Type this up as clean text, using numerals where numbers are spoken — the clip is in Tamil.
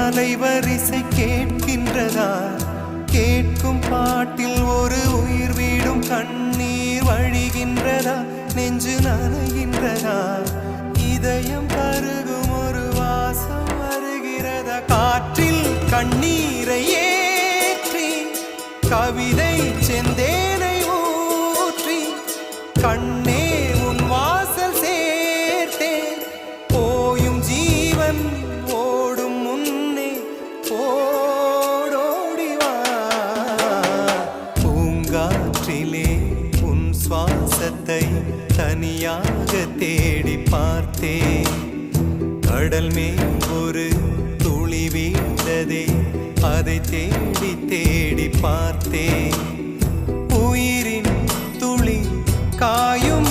அலைவரிசை கேட்கின்றதா? கேட்கும் பாட்டில் ஒரு உயிர் வீடும் கண்ணீர் வழிகின்றதா? நெஞ்சு நனைகின்றதா? இதயம் கருகும் ஒரு வாசம் வருகிறதா? காற்றில் கண்ணீரை ஏற்றி கவிதை செந்தேனை ஊற்றி கண்ணே உன் வாசல் சேர்த்தேன். போயும் ஜீவன் ஓடும் முன்னே ஓடோடிவா. பூங்காற்றிலே உன் சுவாசத்தை தனியாக தேடி பார்த்தேன். கடல் மேல் ஒரு துளி வீழ்ந்ததே, அதை தேடி தேடி பார்த்தேன். உயிரின் துளி காயும்